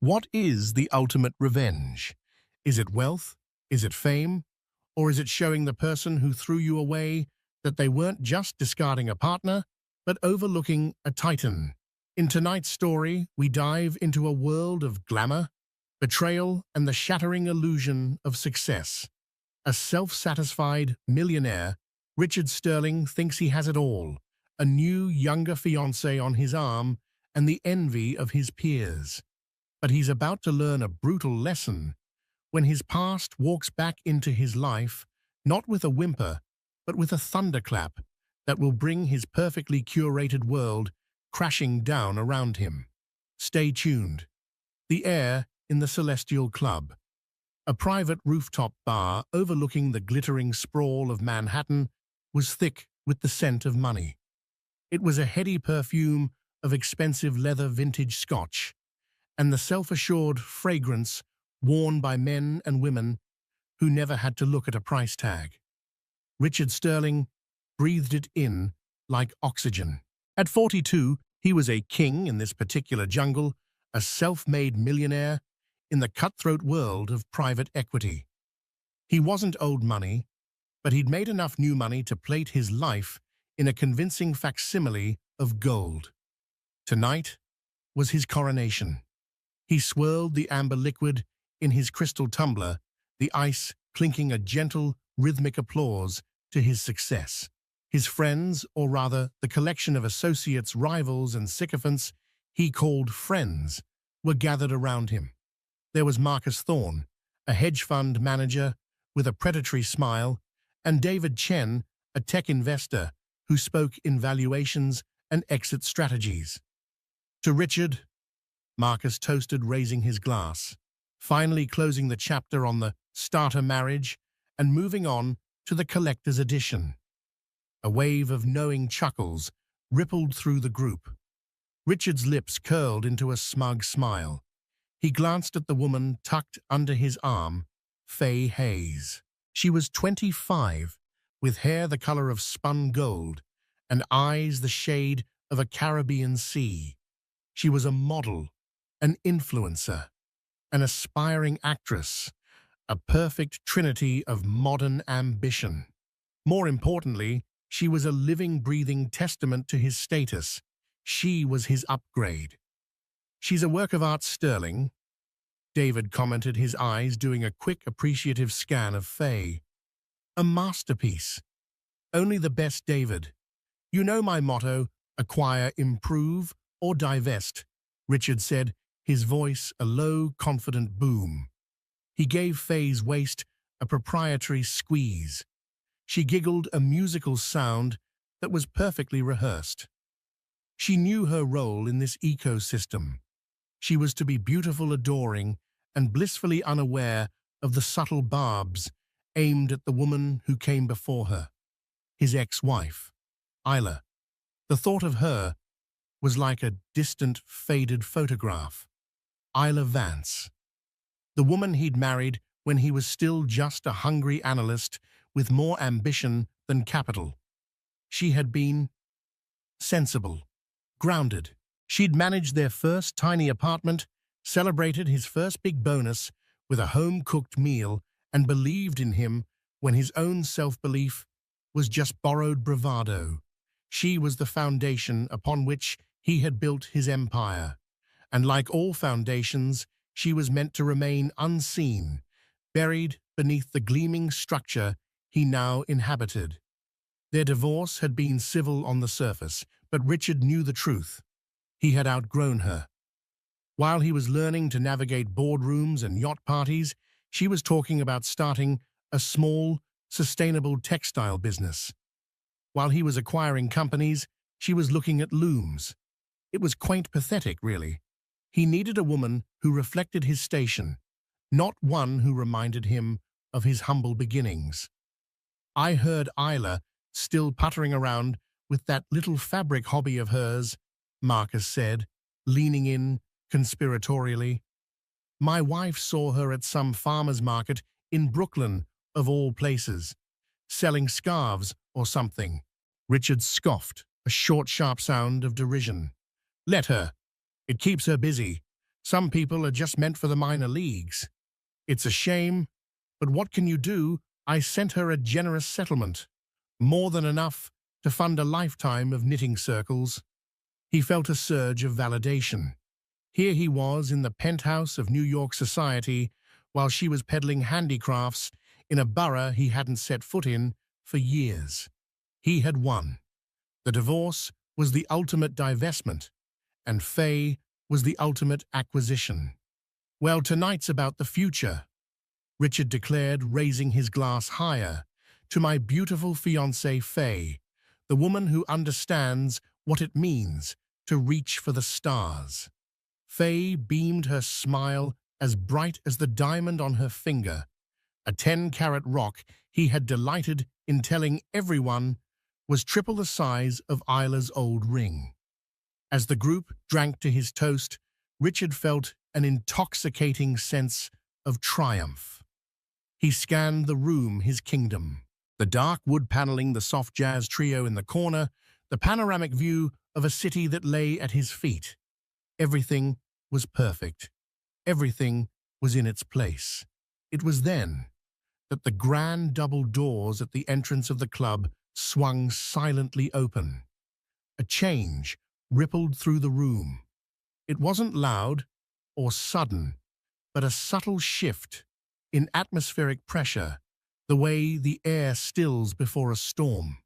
What is the ultimate revenge? Is it wealth? Is it fame? Or is it showing the person who threw you away that they weren't just discarding a partner, but overlooking a titan? In tonight's story, we dive into a world of glamour, betrayal, and the shattering illusion of success. A self-satisfied millionaire, Richard Sterling thinks he has it all, a new, younger fiancée on his arm, and the envy of his peers. But he's about to learn a brutal lesson when his past walks back into his life, not with a whimper, but with a thunderclap that will bring his perfectly curated world crashing down around him. Stay tuned. The Air in the Celestial Club, a private rooftop bar overlooking the glittering sprawl of Manhattan, was thick with the scent of money. It was a heady perfume of expensive leather vintage scotch, and the self-assured fragrance worn by men and women who never had to look at a price tag. Richard Sterling breathed it in like oxygen. At 42, he was a king in this particular jungle, a self-made millionaire in the cutthroat world of private equity. He wasn't owed money, but he'd made enough new money to plate his life in a convincing facsimile of gold. Tonight was his coronation. He swirled the amber liquid in his crystal tumbler, the ice clinking a gentle, rhythmic applause to his success. His friends, or rather the collection of associates, rivals, and sycophants he called friends, were gathered around him. There was Marcus Thorne, a hedge fund manager with a predatory smile, and David Chen, a tech investor who spoke in valuations and exit strategies. To Richard, Marcus toasted, raising his glass, finally closing the chapter on the starter marriage and moving on to the collector's edition. A wave of knowing chuckles rippled through the group. Richard's lips curled into a smug smile. He glanced at the woman tucked under his arm, Faye Hayes. She was 25, with hair the color of spun gold and eyes the shade of a Caribbean sea. She was a model, an influencer, an aspiring actress, a perfect trinity of modern ambition. More importantly, she was a living, breathing testament to his status. She was his upgrade. "She's a work of art, Sterling," David commented, his eyes doing a quick, appreciative scan of Faye. "A masterpiece. Only the best, David. You know my motto, acquire, improve, or divest," Richard said, his voice a low, confident boom. He gave Faye's waist a proprietary squeeze. She giggled, a musical sound that was perfectly rehearsed. She knew her role in this ecosystem. She was to be beautiful, adoring, and blissfully unaware of the subtle barbs aimed at the woman who came before her, his ex-wife, Isla. The thought of her was like a distant, faded photograph. Isla Vance, the woman he'd married when he was still just a hungry analyst with more ambition than capital. She had been sensible, grounded. She'd managed their first tiny apartment, celebrated his first big bonus with a home-cooked meal, and believed in him when his own self-belief was just borrowed bravado. She was the foundation upon which he had built his empire. And like all foundations, she was meant to remain unseen, buried beneath the gleaming structure he now inhabited. Their divorce had been civil on the surface, but Richard knew the truth. He had outgrown her. While he was learning to navigate boardrooms and yacht parties, she was talking about starting a small, sustainable textile business. While he was acquiring companies, she was looking at looms. It was quaint pathetic, really. He needed a woman who reflected his station, not one who reminded him of his humble beginnings. "I heard Isla still puttering around with that little fabric hobby of hers," Marcus said, leaning in conspiratorially. "My wife saw her at some farmer's market in Brooklyn, of all places, selling scarves or something." Richard scoffed, a short, sharp sound of derision. "Let her. It keeps her busy. Some people are just meant for the minor leagues. It's a shame, but what can you do? I sent her a generous settlement, more than enough to fund a lifetime of knitting circles. He felt a surge of validation. Here he was in the penthouse of New York society while she was peddling handicrafts in a borough he hadn't set foot in for years. He had won. The divorce was the ultimate divestment, and Faye was the ultimate acquisition. Well, tonight's about the future, Richard declared, raising his glass higher. To my beautiful fiancée Faye, the woman who understands what it means to reach for the stars. Faye beamed, her smile as bright as the diamond on her finger, a 10-carat rock he had delighted in telling everyone was triple the size of Isla's old ring. As the group drank to his toast, Richard felt an intoxicating sense of triumph. He scanned the room, his kingdom. The dark wood paneling, the soft jazz trio in the corner, the panoramic view of a city that lay at his feet. Everything was perfect. Everything was in its place. It was then that the grand double doors at the entrance of the club swung silently open. A change rippled through the room. It wasn't loud or sudden, but a subtle shift in atmospheric pressure, the way the air stills before a storm.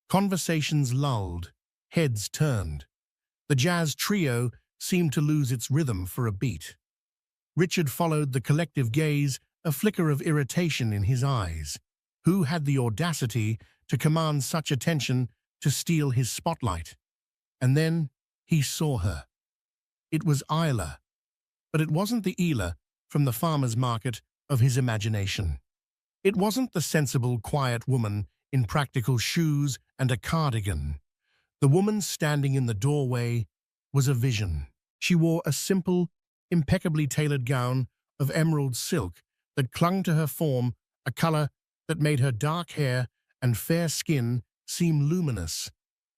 Conversations lulled, heads turned. The jazz trio seemed to lose its rhythm for a beat. Richard followed the collective gaze, a flicker of irritation in his eyes. Who had the audacity to command such attention to steal his spotlight? And then he saw her. It was Isla, but it wasn't the Isla from the farmer's market of his imagination. It wasn't the sensible, quiet woman in practical shoes and a cardigan. The woman standing in the doorway was a vision. She wore a simple, impeccably tailored gown of emerald silk that clung to her form, a color that made her dark hair and fair skin seem luminous.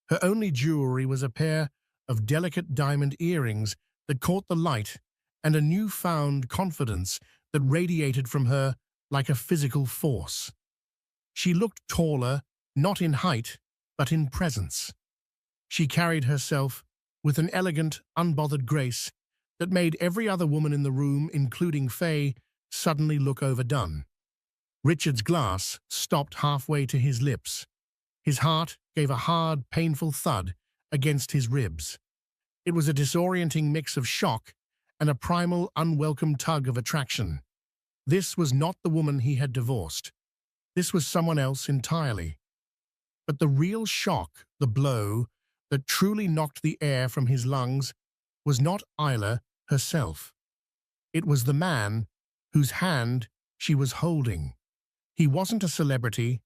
Her only jewelry was a pair of delicate diamond earrings that caught the light, and a newfound confidence that radiated from her like a physical force. She looked taller, not in height, but in presence. She carried herself with an elegant, unbothered grace that made every other woman in the room, including Faye, suddenly look overdone. Richard's glass stopped halfway to his lips. His heart gave a hard, painful thud against his ribs. It was a disorienting mix of shock and a primal, unwelcome tug of attraction. This was not the woman he had divorced. This was someone else entirely. But the real shock, the blow that truly knocked the air from his lungs, was not Isla herself. It was the man whose hand she was holding. He wasn't a celebrity.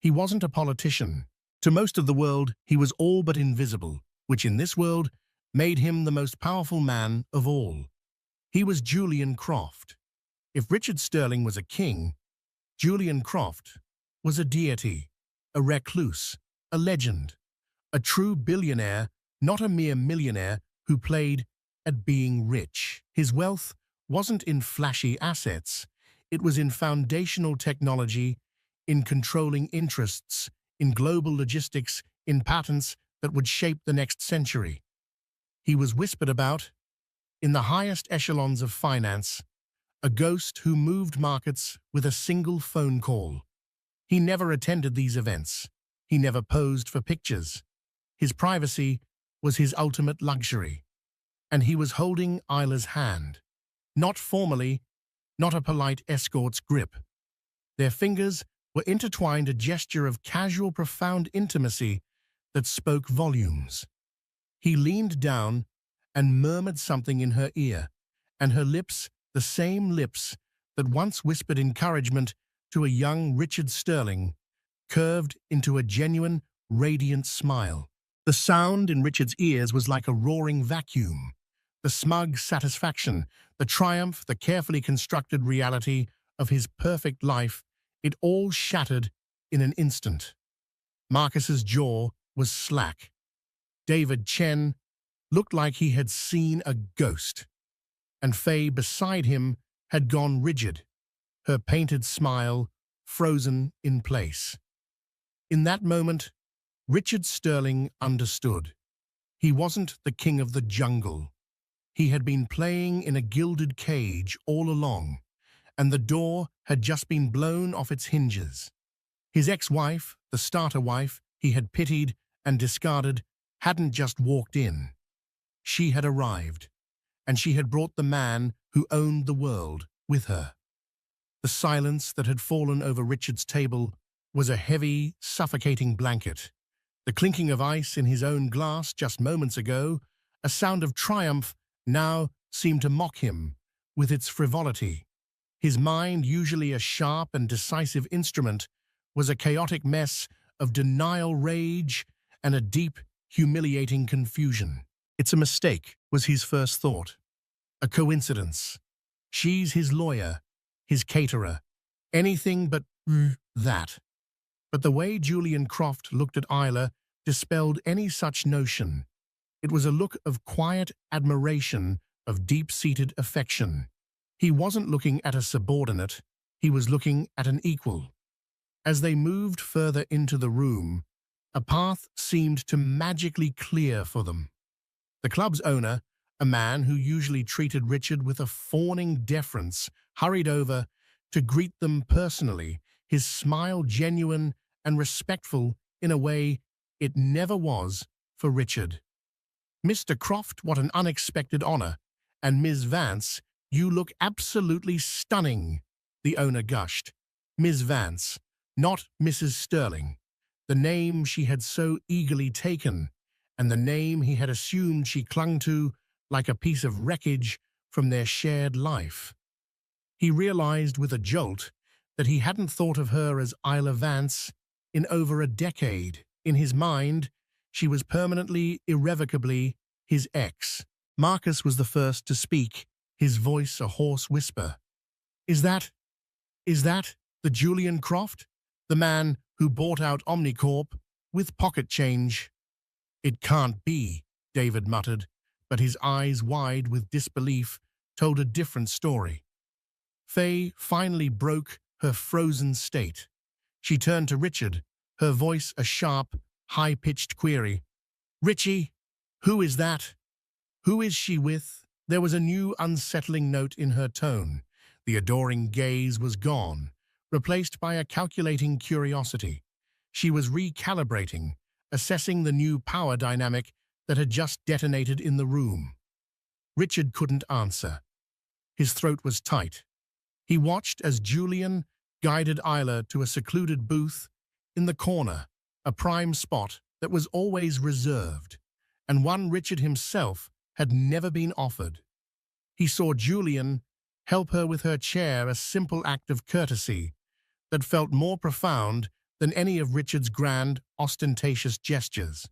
He wasn't a politician. To most of the world, he was all but invisible, which in this world made him the most powerful man of all. He was Julian Croft. If Richard Sterling was a king, Julian Croft was a deity, a recluse, a legend, a true billionaire, not a mere millionaire who played at being rich. His wealth wasn't in flashy assets. It was in foundational technology, in controlling interests, in global logistics, in patents that would shape the next century. He was whispered about, in the highest echelons of finance, a ghost who moved markets with a single phone call. He never attended these events. He never posed for pictures. His privacy was his ultimate luxury. And he was holding Isla's hand. Not formally, not a polite escort's grip. Their fingers were intertwined, a gesture of casual, profound intimacy that spoke volumes. He leaned down and murmured something in her ear, and her lips, the same lips that once whispered encouragement to a young Richard Sterling, curved into a genuine, radiant smile. The sound in Richard's ears was like a roaring vacuum. The smug satisfaction, the triumph, the carefully constructed reality of his perfect life, it all shattered in an instant. Marcus's jaw was slack. David Chen looked like he had seen a ghost. and Faye beside him had gone rigid, her painted smile frozen in place. In that moment, Richard Sterling understood. He wasn't the king of the jungle. He had been playing in a gilded cage all along, and the door had just been blown off its hinges. His ex-wife, the starter wife he had pitied and discarded, hadn't just walked in. She had arrived, and she had brought the man who owned the world with her. The silence that had fallen over Richard's table was a heavy, suffocating blanket. The clinking of ice in his own glass just moments ago, a sound of triumph, now seemed to mock him with its frivolity. His mind, usually a sharp and decisive instrument, was a chaotic mess of denial, rage, and a deep, humiliating confusion. "It's a mistake," was his first thought. "A coincidence. She's his lawyer, his caterer. Anything but that." But the way Julian Croft looked at Isla dispelled any such notion. It was a look of quiet admiration, of deep-seated affection. He wasn't looking at a subordinate, he was looking at an equal. As they moved further into the room, a path seemed to magically clear for them. The club's owner, a man who usually treated Richard with a fawning deference, hurried over to greet them personally, his smile genuine and respectful in a way it never was for Richard. "Mr. Croft, what an unexpected honor. And Ms. Vance, you look absolutely stunning," the owner gushed. Ms. Vance, not Mrs. Sterling. The name she had so eagerly taken, and the name he had assumed she clung to like a piece of wreckage from their shared life. He realized with a jolt that he hadn't thought of her as Isla Vance in over a decade. In his mind, she was permanently, irrevocably his ex. Marcus was the first to speak, his voice a hoarse whisper. Is that the Julian Croft? The man who bought out Omnicorp with pocket change?" "It can't be," David muttered, but his eyes, wide with disbelief, told a different story. Faye finally broke her frozen state. She turned to Richard, her voice a sharp, high-pitched query. "Richie, who is that? Who is she with?" There was a new unsettling note in her tone. The adoring gaze was gone, replaced by a calculating curiosity. She was recalibrating, assessing the new power dynamic that had just detonated in the room. Richard couldn't answer. His throat was tight. He watched as Julian guided Isla to a secluded booth in the corner, a prime spot that was always reserved, and one Richard himself had never been offered. He saw Julian help her with her chair, a simple act of courtesy that felt more profound than any of Richard's grand, ostentatious gestures.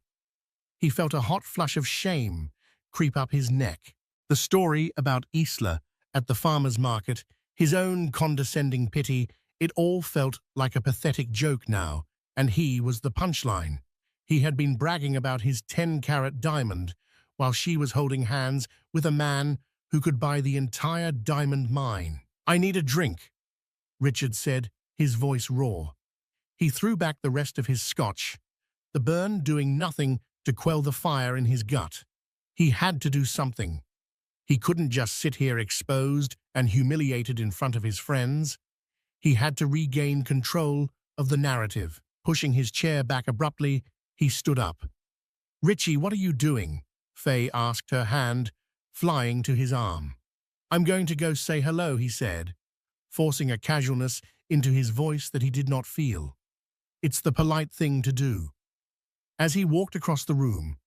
He felt a hot flush of shame creep up his neck. The story about Isla at the farmer's market, his own condescending pity, it all felt like a pathetic joke now, and he was the punchline. He had been bragging about his 10-carat diamond, while she was holding hands with a man who could buy the entire diamond mine. "I need a drink," Richard said, his voice raw. He threw back the rest of his scotch, the burn doing nothing to quell the fire in his gut. He had to do something. He couldn't just sit here exposed and humiliated in front of his friends. He had to regain control of the narrative. Pushing his chair back abruptly, he stood up. "Richie, what are you doing?" Faye asked, her hand flying to his arm. "I'm going to go say hello," he said, forcing a casualness into his voice that he did not feel. It's the polite thing to do. As he walked across the room,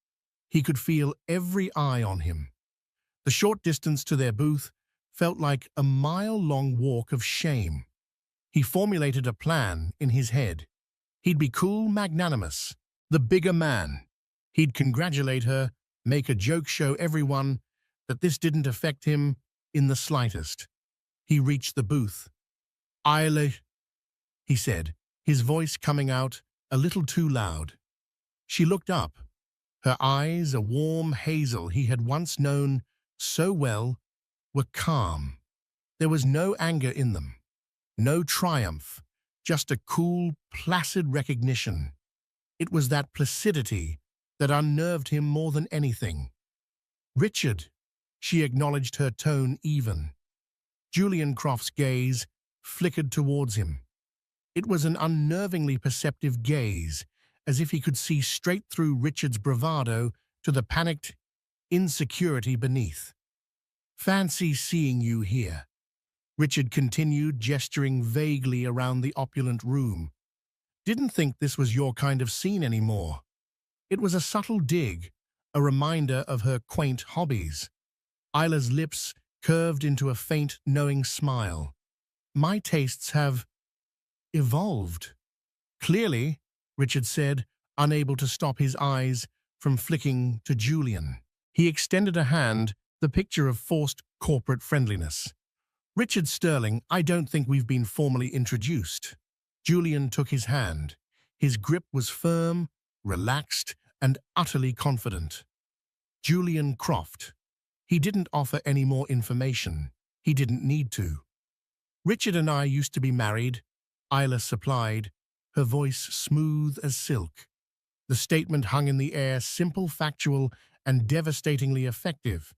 he could feel every eye on him. The short distance to their booth felt like a mile-long walk of shame. He formulated a plan in his head. He'd be cool, magnanimous, the bigger man. He'd congratulate her, make a joke, show everyone that this didn't affect him in the slightest. He reached the booth. "Isla," he said, his voice coming out a little too loud. She looked up, her eyes a warm hazel he had once known so well, were calm. There was no anger in them, no triumph, just a cool, placid recognition. It was that placidity that unnerved him more than anything. "Richard," she acknowledged, her tone even. Julian Croft's gaze flickered towards him. It was an unnervingly perceptive gaze, as if he could see straight through Richard's bravado to the panicked insecurity beneath. "Fancy seeing you here," Richard continued, gesturing vaguely around the opulent room. "Didn't think this was your kind of scene anymore." It was a subtle dig, a reminder of her quaint hobbies. Isla's lips curved into a faint, knowing smile. "My tastes have evolved." "Clearly," Richard said, unable to stop his eyes from flicking to Julian. He extended a hand, the picture of forced corporate friendliness. "Richard Sterling, I don't think we've been formally introduced." Julian took his hand. His grip was firm, relaxed, and utterly confident. Julian Croft. He didn't offer any more information. He didn't need to. "Richard and I used to be married," Isla supplied, her voice smooth as silk. The statement hung in the air, simple, factual, and devastatingly effective.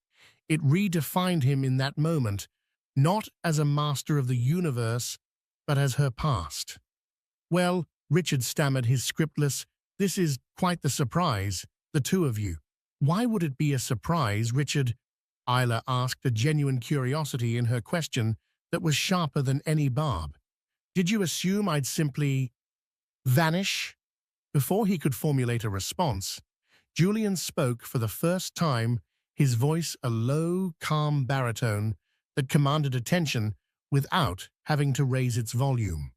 It redefined him in that moment, not as a master of the universe, but as her past. "Well," Richard stammered, his scriptless, "this is quite the surprise, the two of you." "Why would it be a surprise, Richard?" Isla asked, a genuine curiosity in her question that was sharper than any barb. "Did you assume I'd simply vanish?" Before he could formulate a response, Julian spoke for the first time, his voice a low, calm baritone that commanded attention without having to raise its volume.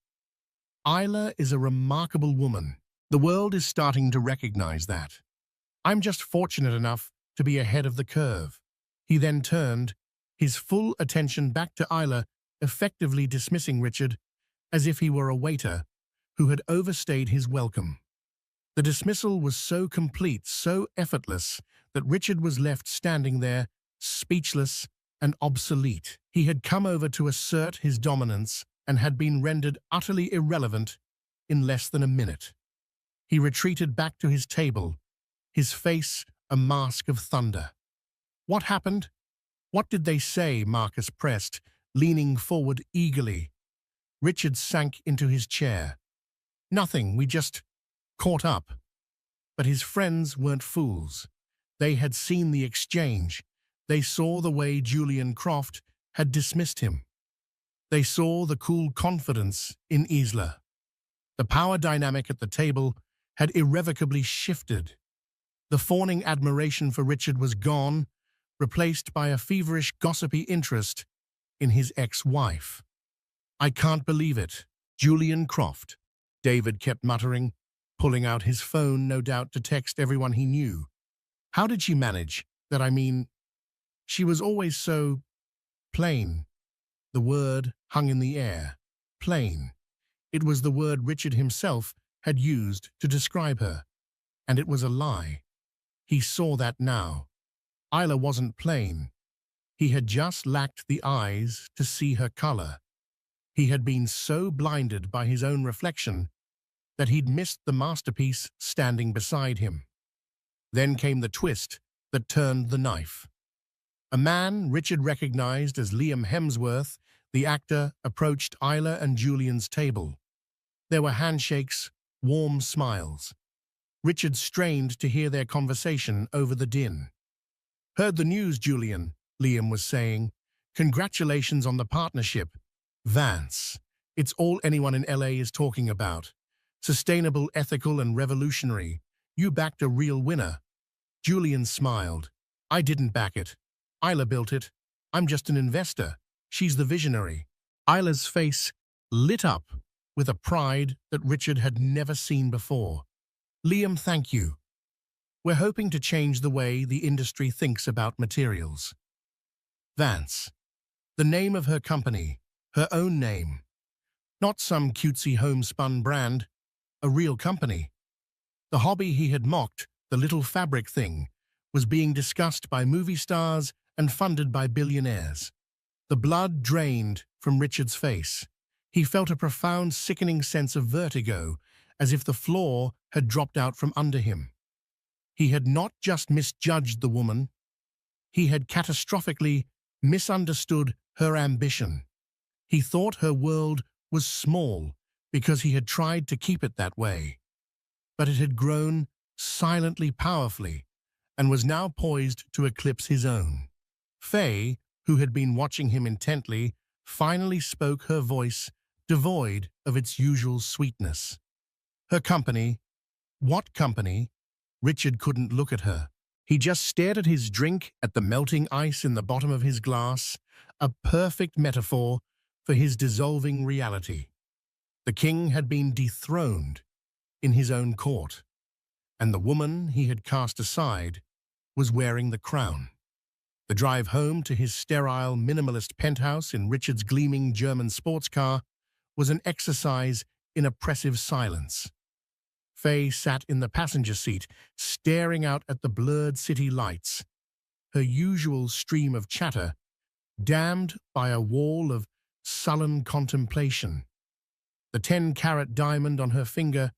"Isla is a remarkable woman. The world is starting to recognize that. I'm just fortunate enough to be ahead of the curve." He then turned, his full attention back to Isla, effectively dismissing Richard as if he were a waiter who had overstayed his welcome. The dismissal was so complete, so effortless, that Richard was left standing there, speechless and obsolete. He had come over to assert his dominance and had been rendered utterly irrelevant in less than a minute. He retreated back to his table, his face a mask of thunder. "What happened? What did they say?" Marcus pressed, leaning forward eagerly. Richard sank into his chair. "Nothing, we just caught up." But his friends weren't fools. They had seen the exchange. They saw the way Julian Croft had dismissed him. They saw the cool confidence in Isla. The power dynamic at the table had irrevocably shifted. The fawning admiration for Richard was gone, replaced by a feverish, gossipy interest in his ex-wife. "I can't believe it. Julian Croft," David kept muttering, pulling out his phone, no doubt to text everyone he knew. "How did she manage that? I mean, she was always so plain." The word hung in the air. Plain. It was the word Richard himself had used to describe her. And it was a lie. He saw that now. Isla wasn't plain. He had just lacked the eyes to see her color. He had been so blinded by his own reflection that he'd missed the masterpiece standing beside him. Then came the twist that turned the knife. A man Richard recognized as Liam Hemsworth, the actor, approached Isla and Julian's table. There were handshakes, warm smiles. Richard strained to hear their conversation over the din. "Heard the news, Julian," Liam was saying. "Congratulations on the partnership. Vance. It's all anyone in LA is talking about. Sustainable, ethical, and revolutionary. You backed a real winner." Julian smiled. "I didn't back it. Isla built it. I'm just an investor. She's the visionary." Isla's face lit up with a pride that Richard had never seen before. "Liam, thank you. We're hoping to change the way the industry thinks about materials." Vance. The name of her company, her own name. Not some cutesy homespun brand, a real company. The hobby he had mocked, the little fabric thing, was being discussed by movie stars and funded by billionaires. The blood drained from Richard's face. He felt a profound, sickening sense of vertigo, as if the floor had dropped out from under him. He had not just misjudged the woman, he had catastrophically misunderstood her ambition. He thought her world was small because he had tried to keep it that way. But it had grown silently powerfully and was now poised to eclipse his own. Faye, who had been watching him intently, finally spoke, her voice devoid of its usual sweetness. Her company. What company? Richard couldn't look at her. He just stared at his drink, at the melting ice in the bottom of his glass, a perfect metaphor for his dissolving reality. The king had been dethroned in his own court, and the woman he had cast aside was wearing the crown. The drive home to his sterile, minimalist penthouse in Richard's gleaming German sports car was an exercise in oppressive silence. Faye sat in the passenger seat, staring out at the blurred city lights, her usual stream of chatter dammed by a wall of sullen contemplation. The 10-carat diamond on her finger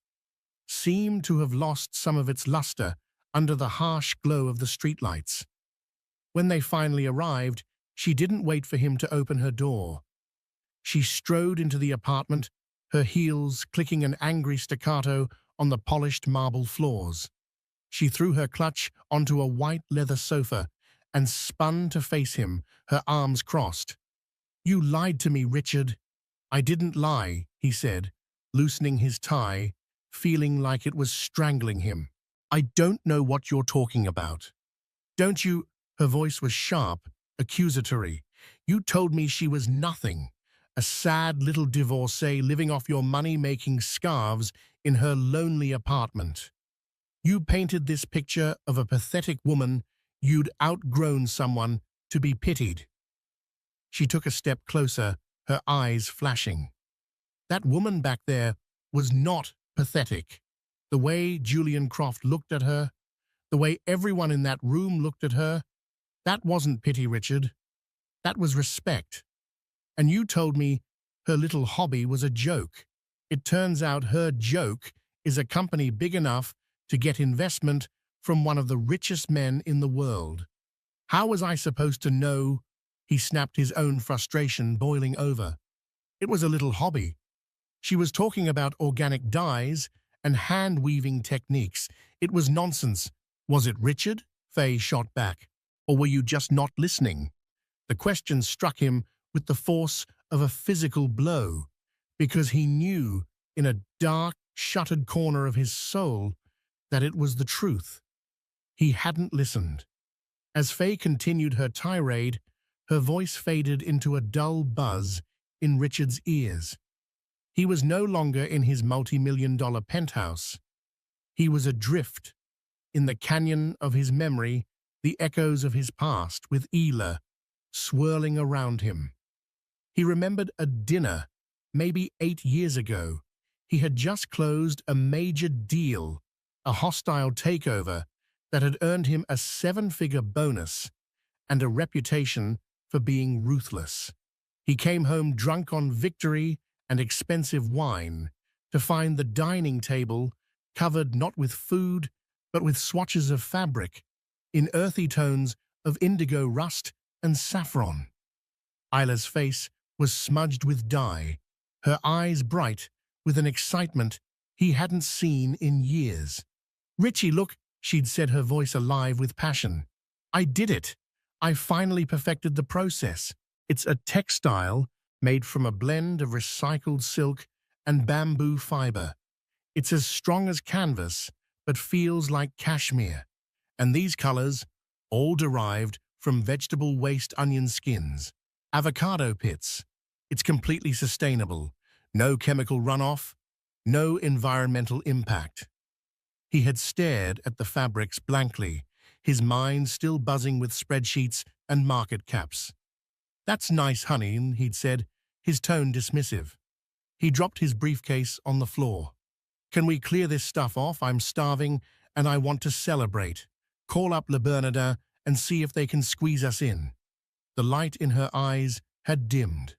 seemed to have lost some of its luster under the harsh glow of the streetlights. When they finally arrived, she didn't wait for him to open her door. She strode into the apartment, her heels clicking an angry staccato on the polished marble floors. She threw her clutch onto a white leather sofa and spun to face him, her arms crossed. "You lied to me, Richard." "I didn't lie," he said, loosening his tie, feeling like it was strangling him. "I don't know what you're talking about." "Don't you?" Her voice was sharp, accusatory. "You told me she was nothing, a sad little divorcee living off your money, making scarves in her lonely apartment. You painted this picture of a pathetic woman you'd outgrown, someone to be pitied." She took a step closer, her eyes flashing. That woman back there was not pathetic. The way Julian Croft looked at her, the way everyone in that room looked at her, that wasn't pity, Richard. That was respect. And you told me her little hobby was a joke. It turns out her joke is a company big enough to get investment from one of the richest men in the world. How was I supposed to know? He snapped, his own frustration boiling over. It was a little hobby. She was talking about organic dyes and hand-weaving techniques. It was nonsense. Was it, Richard? Faye shot back. Or were you just not listening? The question struck him with the force of a physical blow, because he knew in a dark, shuttered corner of his soul that it was the truth. He hadn't listened. As Faye continued her tirade, her voice faded into a dull buzz in Richard's ears. He was no longer in his multi-million-dollar penthouse. He was adrift in the canyon of his memory, the echoes of his past, with Ela swirling around him. He remembered a dinner, maybe 8 years ago. He had just closed a major deal, a hostile takeover that had earned him a 7-figure bonus and a reputation for being ruthless. He came home drunk on victory and expensive wine to find the dining table covered not with food, but with swatches of fabric in earthy tones of indigo, rust, and saffron. Isla's face was smudged with dye, her eyes bright with an excitement he hadn't seen in years. "Richie, look," she'd said, her voice alive with passion. "I did it. I finally perfected the process. It's a textile made from a blend of recycled silk and bamboo fiber. It's as strong as canvas, but feels like cashmere. And these colors, all derived from vegetable waste, onion skins, avocado pits. It's completely sustainable. No chemical runoff, no environmental impact." He had stared at the fabrics blankly, his mind still buzzing with spreadsheets and market caps. "That's nice, honey," he'd said, his tone dismissive. He dropped his briefcase on the floor. "Can we clear this stuff off? I'm starving and I want to celebrate. Call up Le Bernardin and see if they can squeeze us in." The light in her eyes had dimmed.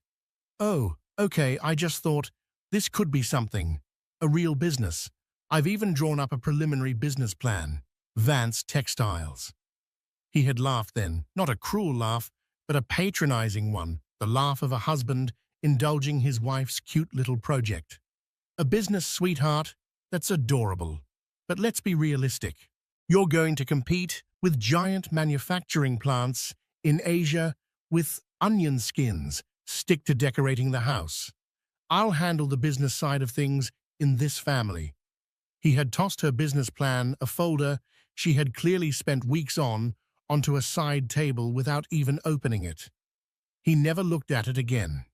"Oh, okay, I just thought this could be something. A real business. I've even drawn up a preliminary business plan. Vance Textiles." He had laughed then, not a cruel laugh, but a patronizing one, the laugh of a husband indulging his wife's cute little project. A business sweetheart, that's adorable. But let's be realistic. You're going to compete with giant manufacturing plants in Asia with onion skins stick to decorating the house. I'll handle the business side of things in this family. He had tossed her business plan, a folder she had clearly spent weeks on, onto a side table without even opening it. He never looked at it again.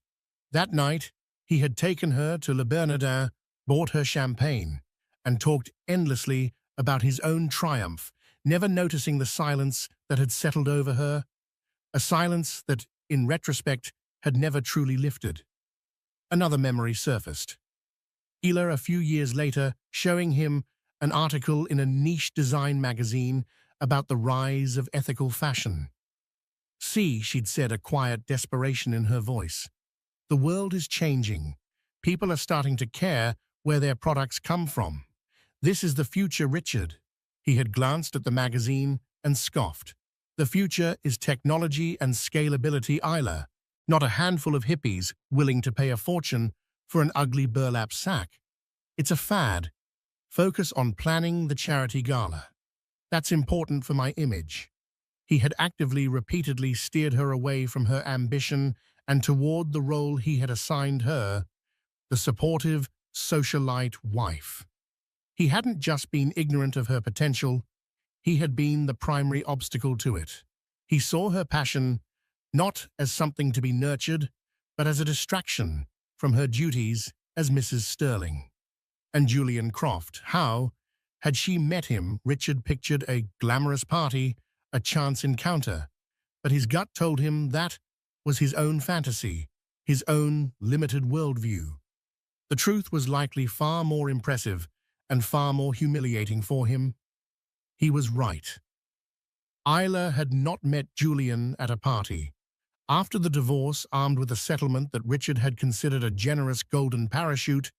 That night, he had taken her to Le Bernardin, bought her champagne, and talked endlessly about his own triumph, never noticing the silence that had settled over her, a silence that, in retrospect, had never truly lifted. Another memory surfaced. Ela, a few years later, showing him an article in a niche design magazine about the rise of ethical fashion. "See," she'd said, a quiet desperation in her voice. "The world is changing. People are starting to care where their products come from. This is the future, Richard." He had glanced at the magazine and scoffed. "The future is technology and scalability, Isla, not a handful of hippies willing to pay a fortune for an ugly burlap sack. It's a fad. Focus on planning the charity gala. That's important for my image." He had actively, repeatedly steered her away from her ambition and toward the role he had assigned her, the supportive, socialite wife. He hadn't just been ignorant of her potential, he had been the primary obstacle to it. He saw her passion not as something to be nurtured, but as a distraction from her duties as Mrs. Sterling. And Julian Croft, how had she met him? Richard pictured a glamorous party, a chance encounter, but his gut told him that was his own fantasy, his own limited worldview. The truth was likely far more impressive and far more humiliating for him. He was right. Isla had not met Julian at a party. After the divorce, armed with a settlement that Richard had considered a generous golden parachute,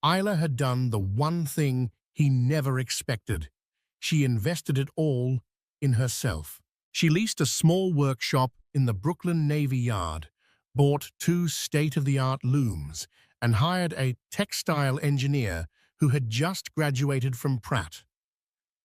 Isla had done the one thing he never expected. She invested it all in herself. She leased a small workshop in the Brooklyn Navy Yard, bought 2 state-of-the-art looms, and hired a textile engineer who had just graduated from Pratt.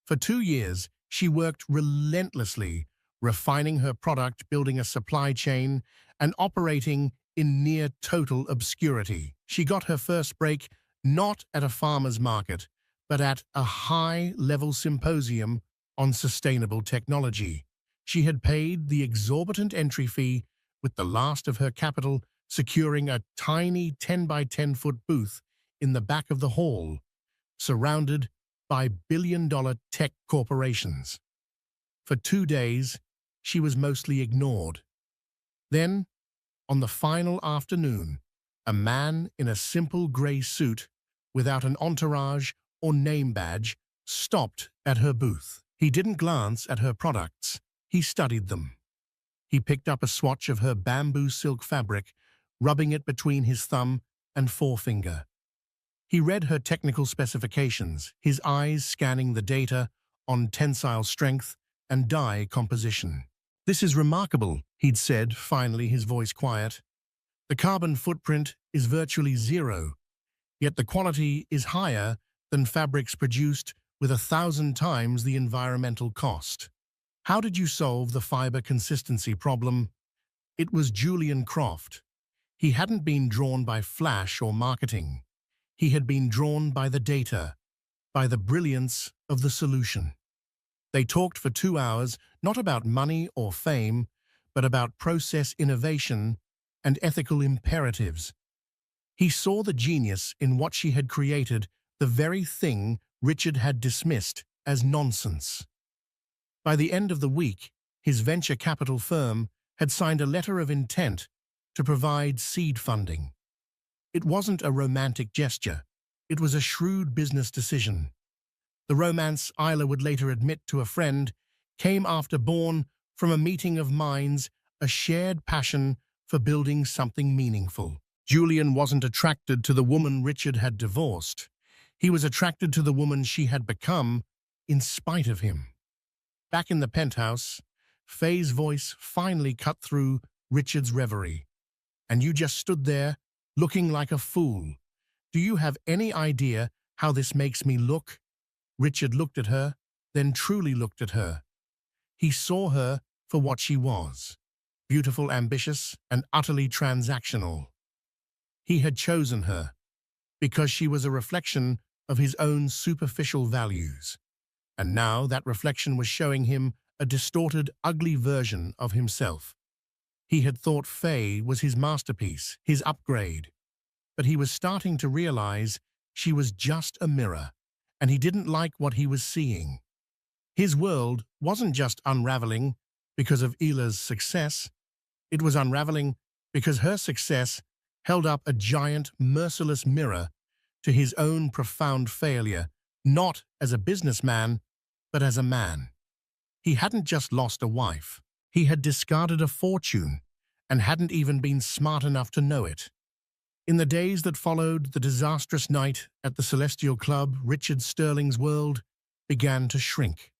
For 2 years, she worked relentlessly, refining her product, building a supply chain, and operating in near total obscurity. She got her first break not at a farmer's market, but at a high-level symposium on sustainable technology. She had paid the exorbitant entry fee with the last of her capital, securing a tiny 10-by-10-foot booth in the back of the hall, surrounded by billion-dollar tech corporations. For 2 days, she was mostly ignored. Then, on the final afternoon, a man in a simple gray suit, without an entourage or name badge, stopped at her booth. He didn't glance at her products, he studied them. He picked up a swatch of her bamboo silk fabric, rubbing it between his thumb and forefinger. He read her technical specifications, his eyes scanning the data on tensile strength and dye composition. "This is remarkable," he'd said, finally, his voice quiet. "The carbon footprint is virtually zero, yet the quality is higher than fabrics produced with 1,000 times the environmental cost. How did you solve the fiber consistency problem?" It was Julian Croft. He hadn't been drawn by flash or marketing. He had been drawn by the data, by the brilliance of the solution. They talked for 2 hours, not about money or fame, but about process innovation and ethical imperatives. He saw the genius in what she had created, the very thing Richard had dismissed as nonsense. By the end of the week, his venture capital firm had signed a letter of intent to provide seed funding. It wasn't a romantic gesture. It was a shrewd business decision. The romance, Isla would later admit to a friend, came after born from a meeting of minds, a shared passion for building something meaningful. Julian wasn't attracted to the woman Richard had divorced. He was attracted to the woman she had become in spite of him. Back in the penthouse, Faye's voice finally cut through Richard's reverie. "And you just stood there, looking like a fool. Do you have any idea how this makes me look?" Richard looked at her, then truly looked at her. He saw her for what she was: beautiful, ambitious, and utterly transactional. He had chosen her because she was a reflection of his own superficial values. And now that reflection was showing him a distorted, ugly version of himself. He had thought Faye was his masterpiece, his upgrade. But he was starting to realize she was just a mirror, and he didn't like what he was seeing. His world wasn't just unraveling because of Ila's success. It was unraveling because her success held up a giant, merciless mirror to his own profound failure, not as a businessman, but as a man. He hadn't just lost a wife. He had discarded a fortune and hadn't even been smart enough to know it. In the days that followed the disastrous night at the Celestial Club, Richard Sterling's world began to shrink.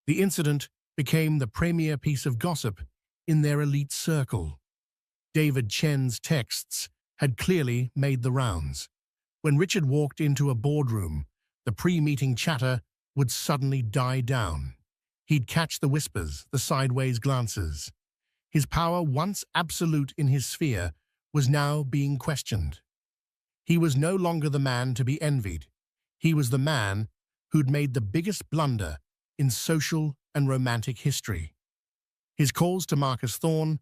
The incident became the premier piece of gossip in their elite circle. David Chen's texts had clearly made the rounds. When Richard walked into a boardroom, the pre-meeting chatter would suddenly die down. He'd catch the whispers, the sideways glances. His power, once absolute in his sphere, was now being questioned. He was no longer the man to be envied. He was the man who'd made the biggest blunder in social and romantic history. His calls to Marcus Thorne,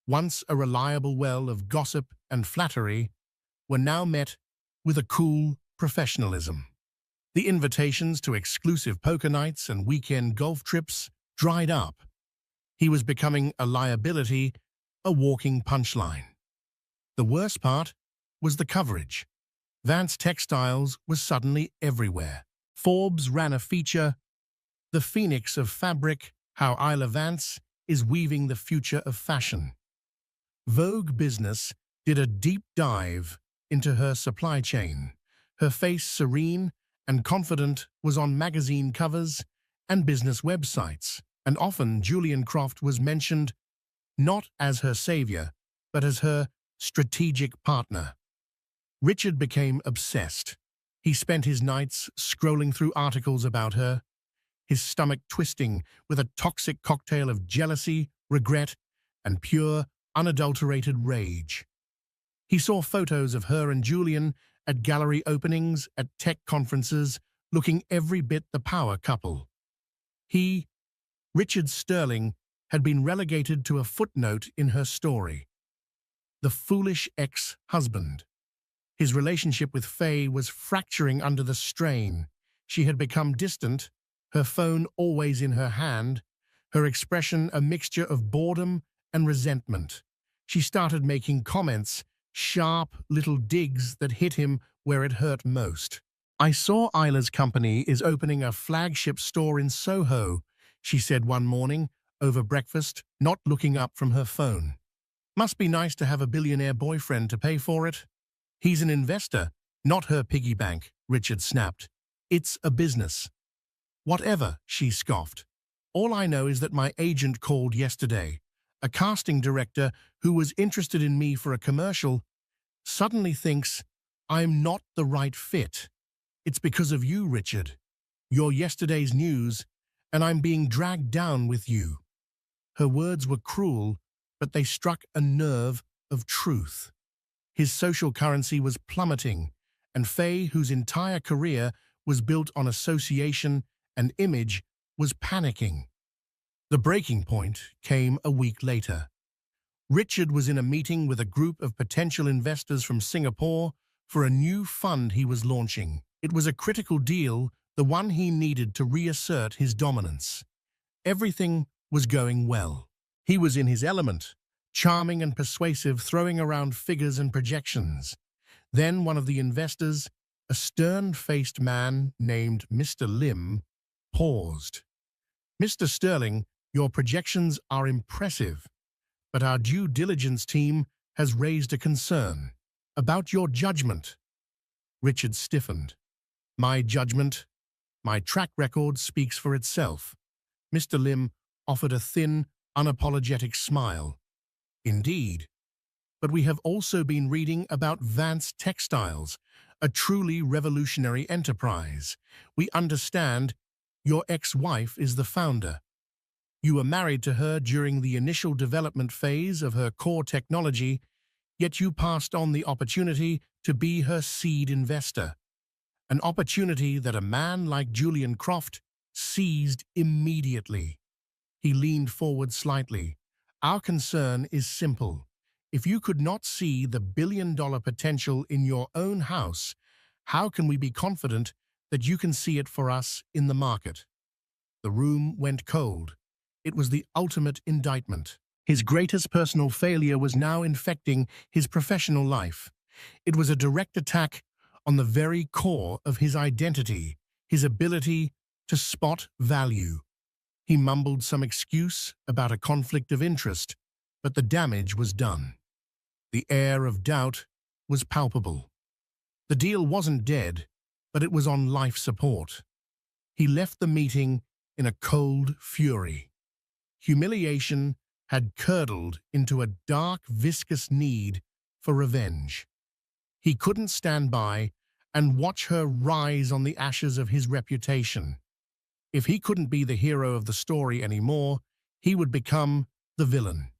once a reliable well of gossip and flattery, were now met with a cool professionalism. The invitations to exclusive poker nights and weekend golf trips dried up. He was becoming a liability, a walking punchline. The worst part was the coverage. Vance Textiles was suddenly everywhere. Forbes ran a feature, "The Phoenix of Fabric, How Ila Vance is Weaving the Future of Fashion." Vogue Business did a deep dive into her supply chain. Her face, serene and confident, was on magazine covers and business websites, and often Julian Croft was mentioned not as her savior, but as her strategic partner. Richard became obsessed. He spent his nights scrolling through articles about her, his stomach twisting with a toxic cocktail of jealousy, regret, and pure, unadulterated rage. He saw photos of her and Julian at gallery openings, at tech conferences, looking every bit the power couple. He, Richard Sterling, had been relegated to a footnote in her story. The foolish ex-husband. His relationship with Faye was fracturing under the strain. She had become distant, her phone always in her hand, her expression a mixture of boredom and resentment. She started making comments, sharp little digs that hit him where it hurt most. "I saw Ila's company is opening a flagship store in Soho," she said one morning over breakfast, not looking up from her phone. "Must be nice to have a billionaire boyfriend to pay for it." "He's an investor, not her piggy bank," Richard snapped. "It's a business." "Whatever," she scoffed. "All I know is that my agent called yesterday. A casting director who was interested in me for a commercial suddenly thinks I'm not the right fit. It's because of you, Richard. You're yesterday's news, and I'm being dragged down with you." Her words were cruel, but they struck a nerve of truth. His social currency was plummeting, and Faye, whose entire career was built on association and image, was panicking. The breaking point came a week later. Richard was in a meeting with a group of potential investors from Singapore for a new fund he was launching. It was a critical deal, the one he needed to reassert his dominance. Everything was going well. He was in his element, charming and persuasive, throwing around figures and projections. Then one of the investors, a stern-faced man named Mr. Lim, paused. "Mr. Sterling, your projections are impressive, but our due diligence team has raised a concern about your judgment." Richard stiffened. "My judgment? My track record speaks for itself." Mr. Lim offered a thin, unapologetic smile. "Indeed. But we have also been reading about Vance Textiles, a truly revolutionary enterprise. We understand your ex-wife is the founder. You were married to her during the initial development phase of her core technology, yet you passed on the opportunity to be her seed investor. An opportunity that a man like Julian Croft seized immediately." He leaned forward slightly. "Our concern is simple. If you could not see the billion-dollar potential in your own house, how can we be confident that you can see it for us in the market?" The room went cold. It was the ultimate indictment. His greatest personal failure was now infecting his professional life. It was a direct attack on the very core of his identity, his ability to spot value. He mumbled some excuse about a conflict of interest, but the damage was done. The air of doubt was palpable. The deal wasn't dead, but it was on life support. He left the meeting in a cold fury. Humiliation had curdled into a dark, viscous need for revenge. He couldn't stand by and watch her rise on the ashes of his reputation. If he couldn't be the hero of the story anymore, he would become the villain.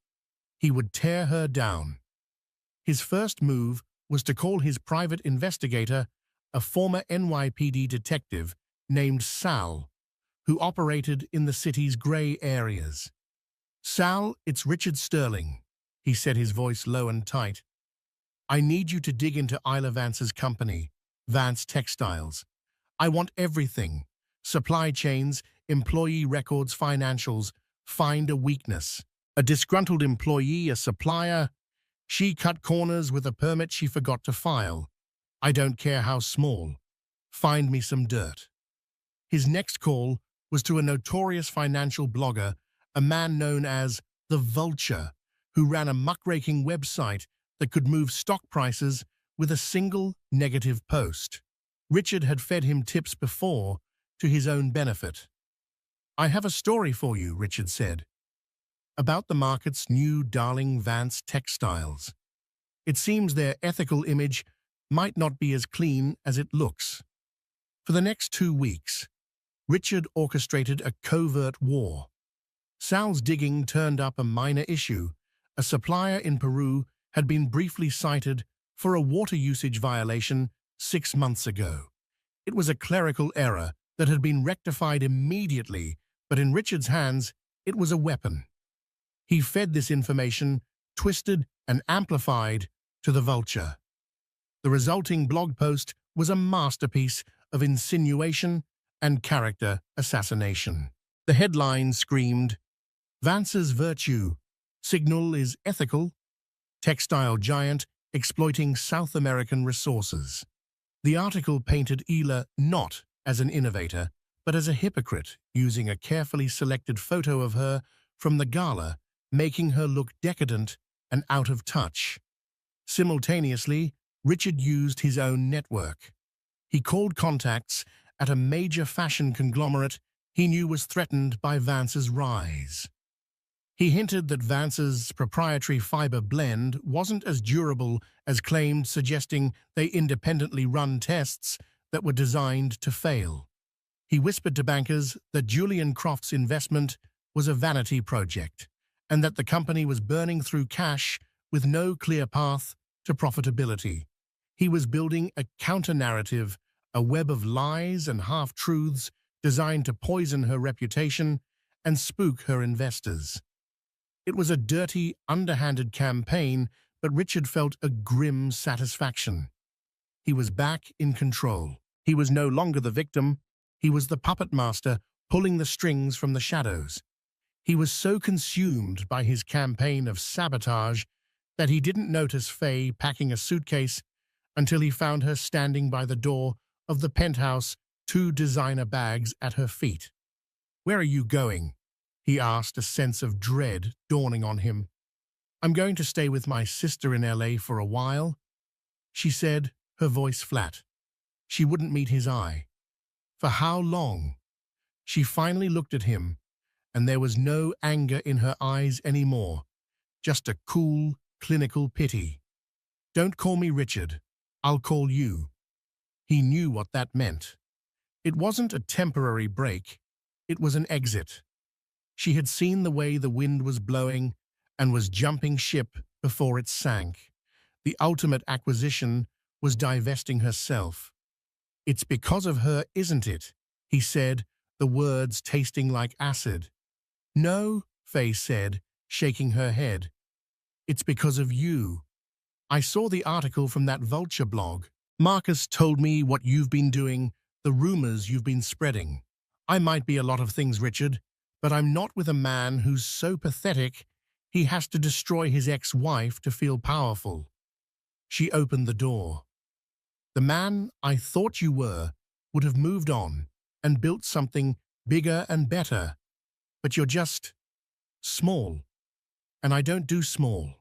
He would tear her down. His first move was to call his private investigator, a former NYPD detective named Sal, who operated in the city's gray areas. "Sal, it's Richard Sterling," he said, his voice low and tight. "I need you to dig into Isla Vance's company, Vance Textiles. I want everything. Supply chains, employee records, financials. Find a weakness. A disgruntled employee, a supplier. She cut corners with a permit she forgot to file. I don't care how small. Find me some dirt." His next call was to a notorious financial blogger, a man known as the Vulture, who ran a muckraking website that could move stock prices with a single negative post. Richard had fed him tips before to his own benefit. "I have a story for you," Richard said, "about the market's new darling Vance Textiles. It seems their ethical image might not be as clean as it looks." For the next 2 weeks, Richard orchestrated a covert war. Sal's digging turned up a minor issue. A supplier in Peru had been briefly cited for a water usage violation 6 months ago. It was a clerical error that had been rectified immediately, but in Richard's hands, it was a weapon. He fed this information, twisted and amplified, to the Vulture. The resulting blog post was a masterpiece of insinuation and character assassination. The headline screamed, "Vance's virtue. Signal is ethical. Textile giant exploiting South American resources." The article painted Ela not as an innovator, but as a hypocrite, using a carefully selected photo of her from the gala, making her look decadent and out of touch. Simultaneously, Richard used his own network. He called contacts at a major fashion conglomerate he knew was threatened by Vance's rise. He hinted that Vance's proprietary fiber blend wasn't as durable as claimed, suggesting they independently run tests that were designed to fail. He whispered to bankers that Julian Croft's investment was a vanity project, and that the company was burning through cash with no clear path to profitability. He was building a counter-narrative, a web of lies and half-truths designed to poison her reputation and spook her investors. It was a dirty, underhanded campaign, but Richard felt a grim satisfaction. He was back in control. He was no longer the victim. He was the puppet master, pulling the strings from the shadows. He was so consumed by his campaign of sabotage that he didn't notice Faye packing a suitcase until he found her standing by the door of the penthouse, 2 designer bags at her feet. "Where are you going?" he asked, a sense of dread dawning on him. I'm going to stay with my sister in LA for a while, she said, her voice flat. She wouldn't meet his eye. For how long? She finally looked at him, and there was no anger in her eyes anymore, just a cool, clinical pity. Don't call me Richard. I'll call you. He knew what that meant. It wasn't a temporary break. It was an exit. She had seen the way the wind was blowing and was jumping ship before it sank. The ultimate acquisition was divesting herself. It's because of her, isn't it? He said, the words tasting like acid. No, Faye said, shaking her head. It's because of you. I saw the article from that Vulture blog. Marcus told me what you've been doing, the rumors you've been spreading. I might be a lot of things, Richard, but I'm not with a man who's so pathetic he has to destroy his ex-wife to feel powerful. She opened the door. The man I thought you were would have moved on and built something bigger and better, but you're just small, and I don't do small.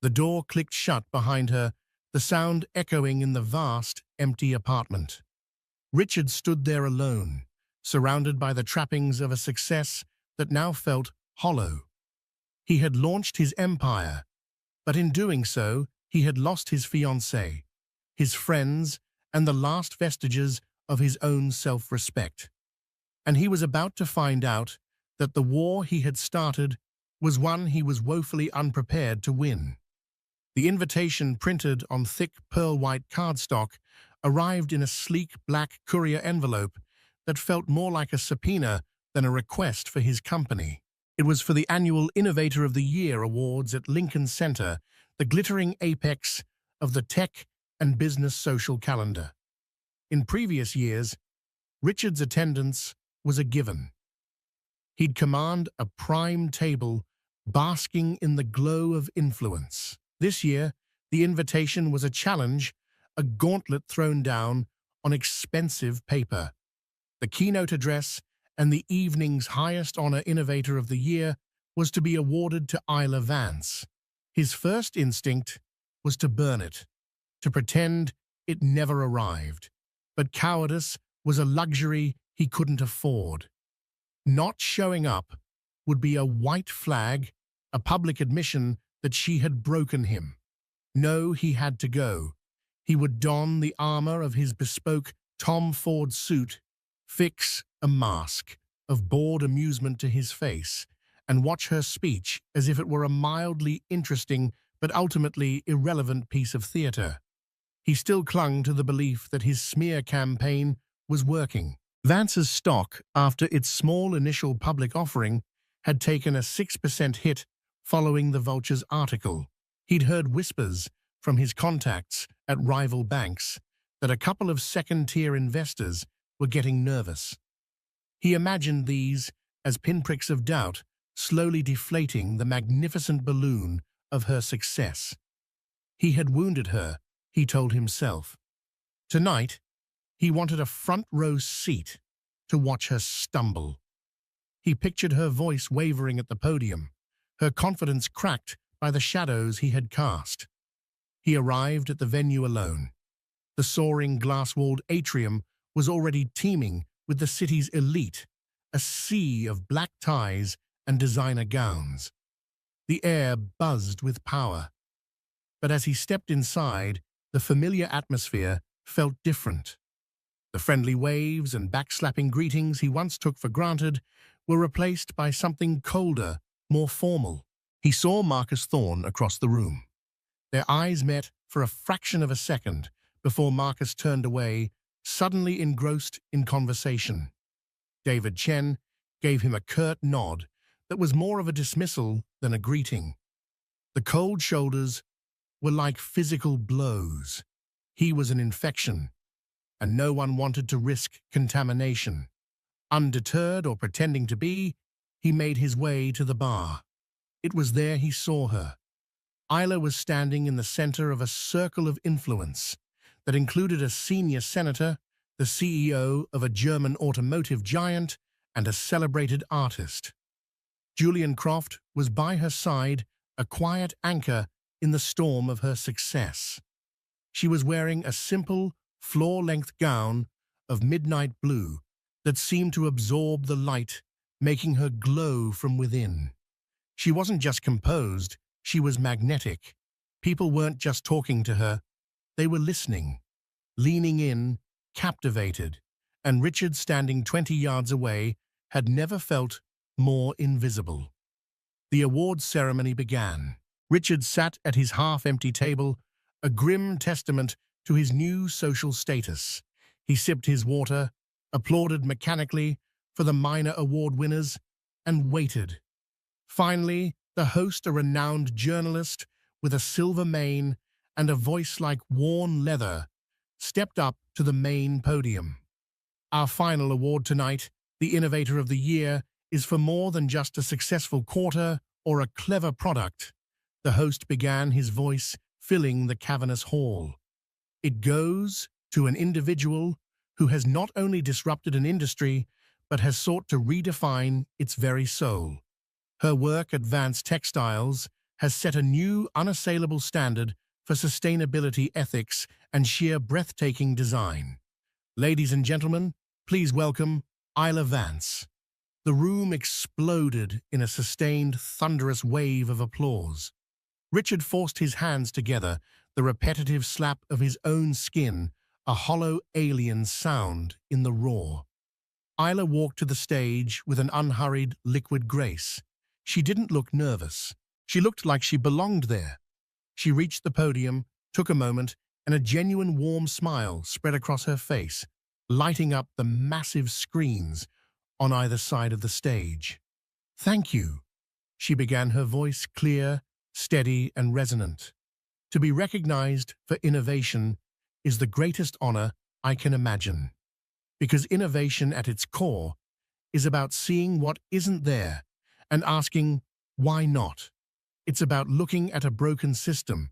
The door clicked shut behind her, the sound echoing in the vast, empty apartment. Richard stood there alone, surrounded by the trappings of a success that now felt hollow. He had launched his empire, but in doing so, he had lost his fiancée, his friends, and the last vestiges of his own self-respect. And he was about to find out that the war he had started was one he was woefully unprepared to win. The invitation, printed on thick pearl-white cardstock, arrived in a sleek black courier envelope that felt more like a subpoena than a request for his company. It was for the annual Innovator of the Year awards at Lincoln Center, the glittering apex of the tech and business social calendar. In previous years, Richard's attendance was a given. He'd command a prime table, basking in the glow of influence. This year, the invitation was a challenge, a gauntlet thrown down on expensive paper. The keynote address and the evening's highest honor, Innovator of the Year, was to be awarded to Isla Vance. His first instinct was to burn it, to pretend it never arrived. But cowardice was a luxury he couldn't afford. Not showing up would be a white flag, a public admission that she had broken him. No, he had to go. He would don the armor of his bespoke Tom Ford suit, fix a mask of bored amusement to his face, and watch her speech as if it were a mildly interesting but ultimately irrelevant piece of theater. He still clung to the belief that his smear campaign was working. Vance's stock, after its small initial public offering, had taken a 6% hit following the Vulture's article. He'd heard whispers from his contacts at rival banks that a couple of second-tier investors were getting nervous. He imagined these as pinpricks of doubt, slowly deflating the magnificent balloon of her success. He had wounded her, he told himself. Tonight, he wanted a front-row seat to watch her stumble. He pictured her voice wavering at the podium, her confidence cracked by the shadows he had cast. He arrived at the venue alone. The soaring glass-walled atrium was already teeming with the city's elite, a sea of black ties and designer gowns. The air buzzed with power. But as he stepped inside, the familiar atmosphere felt different. The friendly waves and backslapping greetings he once took for granted were replaced by something colder, more formal. He saw Marcus Thorne across the room. Their eyes met for a fraction of a second before Marcus turned away, suddenly engrossed in conversation. David Chen gave him a curt nod that was more of a dismissal than a greeting. The cold shoulders were like physical blows. He was an infection, and no one wanted to risk contamination. Undeterred or pretending to be, he made his way to the bar. It was there he saw her. Isla was standing in the center of a circle of influence that included a senior senator, the CEO of a German automotive giant, and a celebrated artist. Julian Croft was by her side, a quiet anchor in the storm of her success. She was wearing a simple, floor-length gown of midnight blue that seemed to absorb the light, making her glow from within. She wasn't just composed, she was magnetic. People weren't just talking to her, they were listening, leaning in, captivated, and Richard, standing 20 yards away, had never felt more invisible. The awards ceremony began. Richard sat at his half-empty table, a grim testament to his new social status. He sipped his water, applauded mechanically for the minor award winners, and waited. Finally, the host, a renowned journalist with a silver mane and a voice like worn leather, stepped up to the main podium. Our final award tonight, the Innovator of the Year, is for more than just a successful quarter or a clever product. The host began, his voice filling the cavernous hall. It goes to an individual who has not only disrupted an industry, but has sought to redefine its very soul. Her work at Vance Textiles has set a new, unassailable standard for sustainability, ethics, and sheer breathtaking design. Ladies and gentlemen, please welcome Isla Vance. The room exploded in a sustained, thunderous wave of applause. Richard forced his hands together, the repetitive slap of his own skin, a hollow alien sound in the roar. Isla walked to the stage with an unhurried, liquid grace. She didn't look nervous. She looked like she belonged there. She reached the podium, took a moment, and a genuine warm smile spread across her face, lighting up the massive screens on either side of the stage. "Thank you," she began, her voice clear, steady, and resonant. "To be recognized for innovation is the greatest honor I can imagine. Because innovation at its core is about seeing what isn't there and asking, why not? It's about looking at a broken system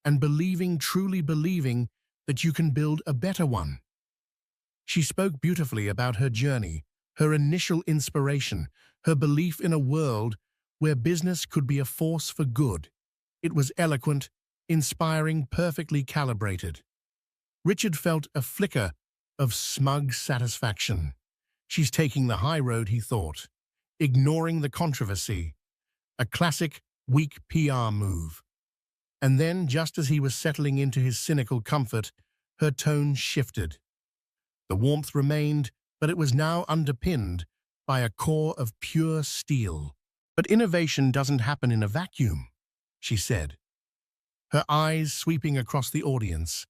and believing, truly believing, that you can build a better one." She spoke beautifully about her journey, her initial inspiration, her belief in a world where business could be a force for good. It was eloquent, inspiring, perfectly calibrated. Richard felt a flicker of smug satisfaction. She's taking the high road, he thought, ignoring the controversy. A classic, weak PR move. And then, just as he was settling into his cynical comfort, her tone shifted. The warmth remained, but it was now underpinned by a core of pure steel. "But innovation doesn't happen in a vacuum," she said, her eyes sweeping across the audience,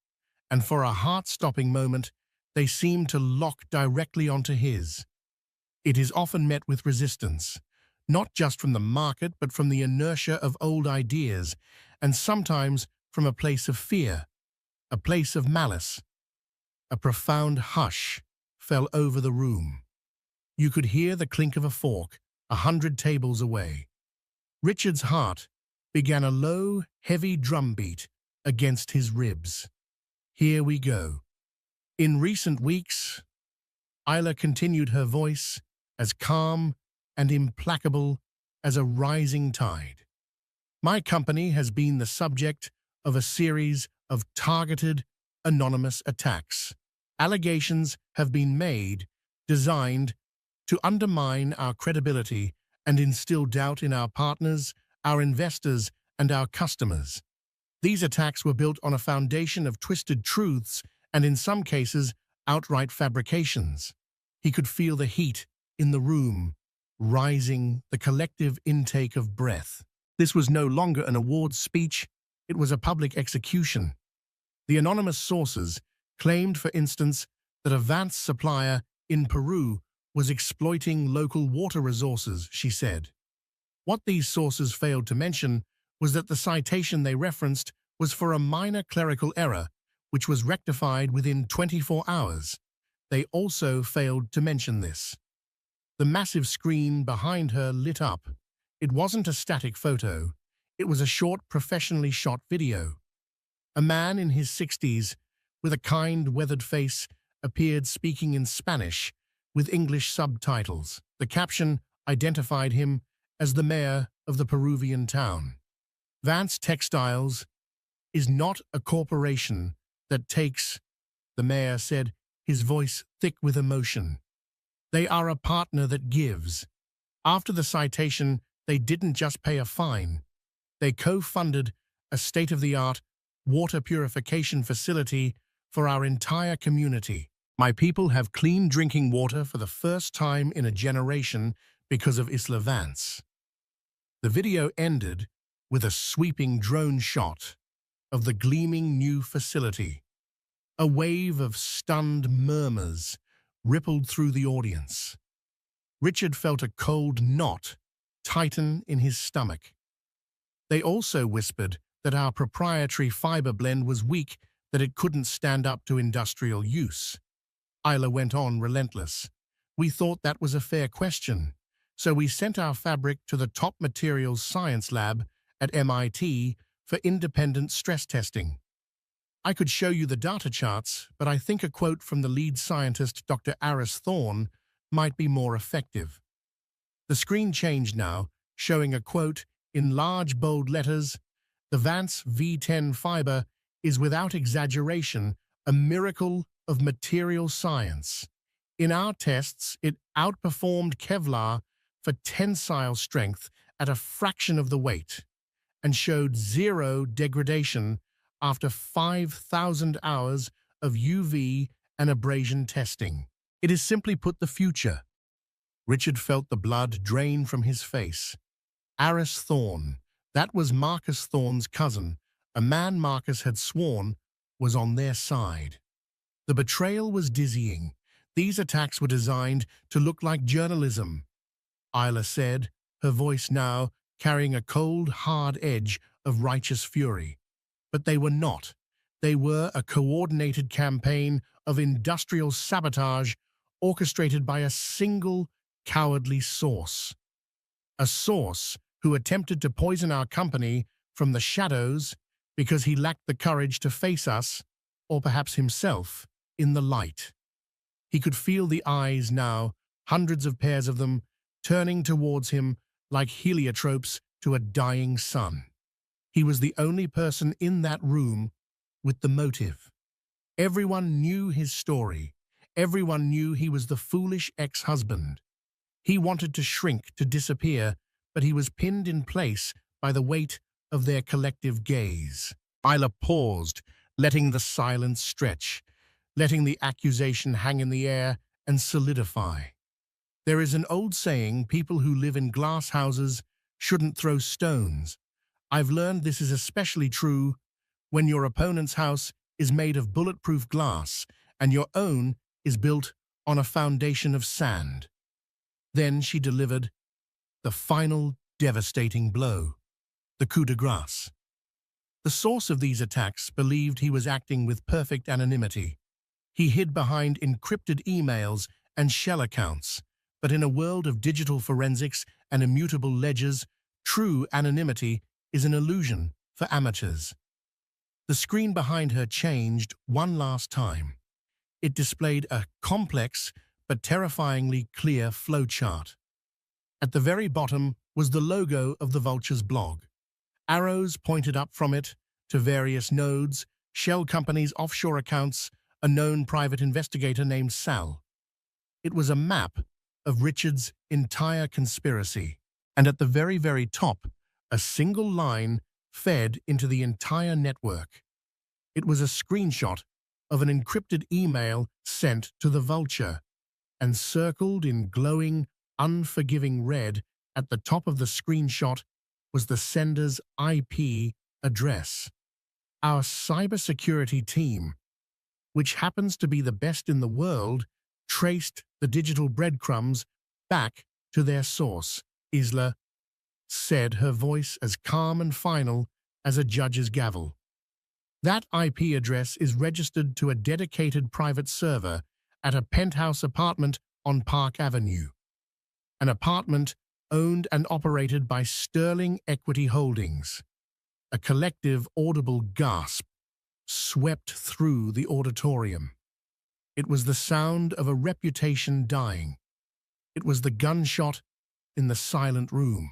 and for a heart-stopping moment, they seemed to lock directly onto his. "It is often met with resistance, not just from the market, but from the inertia of old ideas, and sometimes from a place of fear, a place of malice." A profound hush fell over the room. You could hear the clink of a fork 100 tables away. Richard's heart began a low, heavy drumbeat against his ribs. "Here we go. In recent weeks," Isla continued, her voice as calm and implacable as a rising tide, "my company has been the subject of a series of targeted, anonymous attacks. Allegations have been made, designed to undermine our credibility and instill doubt in our partners, our investors, and our customers. These attacks were built on a foundation of twisted truths and, in some cases, outright fabrications." He could feel the heat in the room rising, the collective intake of breath. This was no longer an awards speech, it was a public execution. The anonymous sources claimed, for instance, that a Vance supplier in Peru was exploiting local water resources, she said. What these sources failed to mention was that the citation they referenced was for a minor clerical error, which was rectified within 24 hours. They also failed to mention this. The massive screen behind her lit up. It wasn't a static photo. It was a short, professionally shot video. A man in his 60s, with a kind, weathered face, appeared speaking in Spanish with English subtitles. The caption identified him as the mayor of the Peruvian town. Vance Textiles is not a corporation that takes, the mayor said, his voice thick with emotion. They are a partner that gives. After the citation, they didn't just pay a fine. They co-funded a state-of-the-art water purification facility for our entire community. My people have clean drinking water for the first time in a generation because of Isla Vance. The video ended with a sweeping drone shot of the gleaming new facility. A wave of stunned murmurs rippled through the audience. Richard felt a cold knot tighten in his stomach. They also whispered that our proprietary fiber blend was weak, that it couldn't stand up to industrial use. Isla went on, relentless. We thought that was a fair question, so we sent our fabric to the top materials science lab at MIT for independent stress testing. I could show you the data charts, but I think a quote from the lead scientist, Dr. Aris Thorne, might be more effective. The screen changed now, showing a quote in large, bold letters. The Vance V10 fiber is without exaggeration a miracle of material science. In our tests, it outperformed Kevlar for tensile strength at a fraction of the weight and showed zero degradation after 5,000 hours of UV and abrasion testing. It is simply put the future. Richard felt the blood drain from his face. Aris Thorne, that was Marcus Thorne's cousin, a man Marcus had sworn was on their side. The betrayal was dizzying. These attacks were designed to look like journalism, Isla said, her voice now carrying a cold, hard edge of righteous fury. But they were not. They were a coordinated campaign of industrial sabotage orchestrated by a single cowardly source. A source who attempted to poison our company from the shadows because he lacked the courage to face us, or perhaps himself, in the light. He could feel the eyes now, hundreds of pairs of them, turning towards him like heliotropes to a dying sun. He was the only person in that room with the motive. Everyone knew his story. Everyone knew he was the foolish ex-husband. He wanted to shrink, to disappear, but he was pinned in place by the weight of their collective gaze. Isla paused, letting the silence stretch, letting the accusation hang in the air and solidify. There is an old saying, people who live in glass houses shouldn't throw stones. I've learned this is especially true when your opponent's house is made of bulletproof glass and your own is built on a foundation of sand. Then she delivered the final devastating blow, the coup de grace. The source of these attacks believed he was acting with perfect anonymity. He hid behind encrypted emails and shell accounts, but in a world of digital forensics and immutable ledgers, true anonymity is an illusion for amateurs. The screen behind her changed one last time. It displayed a complex but terrifyingly clear flowchart. At the very bottom was the logo of the Vulture's blog. Arrows pointed up from it to various nodes, shell companies, offshore accounts, a known private investigator named Sal. It was a map of Richard's entire conspiracy, and at the very, very top, a single line fed into the entire network. It was a screenshot of an encrypted email sent to the Vulture, and circled in glowing, unforgiving red at the top of the screenshot was the sender's IP address. Our cybersecurity team, which happens to be the best in the world, traced the digital breadcrumbs back to their source, Isla said, her voice as calm and final as a judge's gavel. That IP address is registered to a dedicated private server at a penthouse apartment on Park Avenue, an apartment owned and operated by Sterling Equity Holdings. A collective audible gasp swept through the auditorium. It was the sound of a reputation dying. It was the gunshot in the silent room.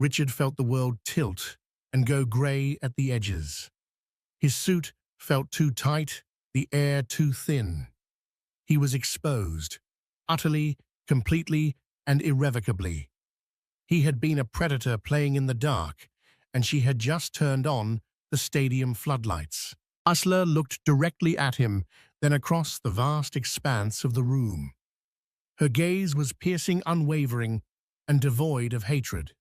Richard felt the world tilt and go grey at the edges. His suit felt too tight, the air too thin. He was exposed, utterly, completely, and irrevocably. He had been a predator playing in the dark, and she had just turned on the stadium floodlights. Ursula looked directly at him, then across the vast expanse of the room. Her gaze was piercing, unwavering, and devoid of hatred.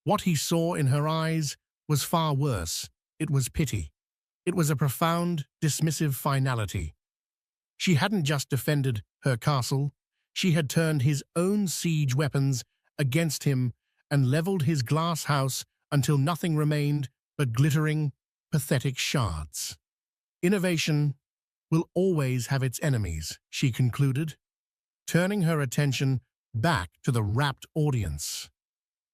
What he saw in her eyes was far worse. It was pity. It was a profound, dismissive finality. She hadn't just defended her castle, she had turned his own siege weapons against him and leveled his glass house until nothing remained but glittering, pathetic shards. Innovation will always have its enemies, she concluded, turning her attention back to the rapt audience.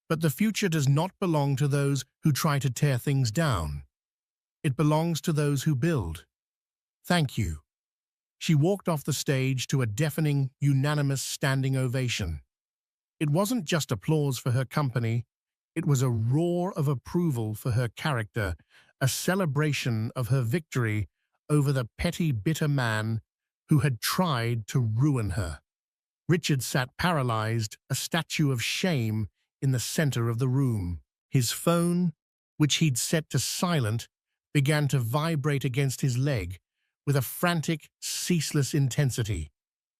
But the future does not belong to those who try to tear things down. It belongs to those who build. Thank you. She walked off the stage to a deafening, unanimous standing ovation. It wasn't just applause for her company, it was a roar of approval for her character, a celebration of her victory over the petty, bitter man who had tried to ruin her. Richard sat paralyzed, a statue of shame in the center of the room. His phone, which he'd set to silent, began to vibrate against his leg with a frantic, ceaseless intensity.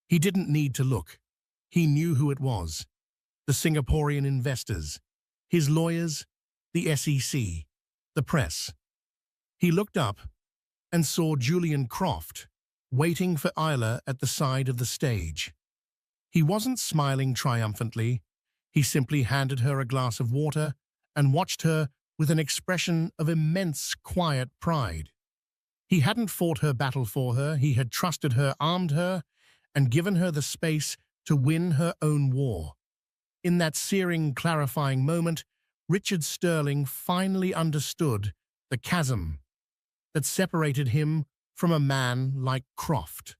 He didn't need to look. He knew who it was. The Singaporean investors, his lawyers, the SEC, the press. He looked up and saw Julian Croft waiting for Isla at the side of the stage. He wasn't smiling triumphantly. He simply handed her a glass of water and watched her with an expression of immense, quiet pride. He hadn't fought her battle for her, he had trusted her, armed her, and given her the space to win her own war. In that searing, clarifying moment, Richard Sterling finally understood the chasm that separated him from a man like Croft.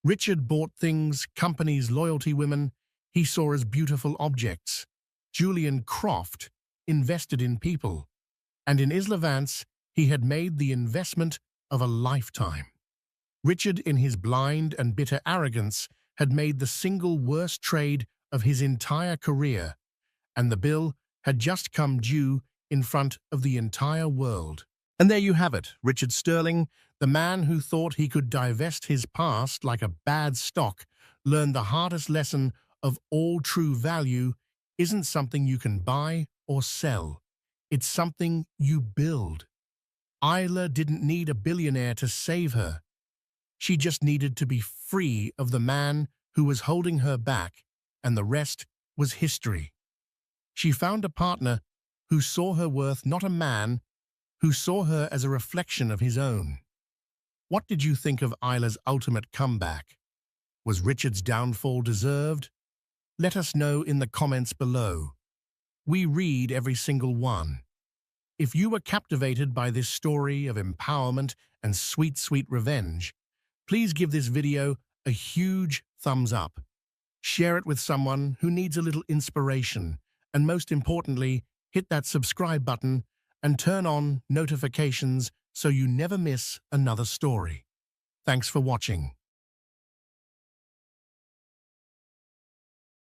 Richard bought things, companies, loyalty, women he saw as beautiful objects. Julian Croft invested in people, and in Isla Vance he had made the investment of a lifetime. Richard, in his blind and bitter arrogance, had made the single worst trade of his entire career, and the bill had just come due in front of the entire world. And there you have it, Richard Sterling, the man who thought he could divest his past like a bad stock, learned the hardest lesson of all: true value isn't something you can buy or sell. It's something you build. Isla didn't need a billionaire to save her. She just needed to be free of the man who was holding her back, and the rest was history. She found a partner who saw her worth, not a man who saw her as a reflection of his own. What did you think of Isla's ultimate comeback? Was Richard's downfall deserved? Let us know in the comments below. We read every single one. If you were captivated by this story of empowerment and sweet, sweet revenge, please give this video a huge thumbs up. Share it with someone who needs a little inspiration, and most importantly, hit that subscribe button and turn on notifications so you never miss another story. Thanks for watching.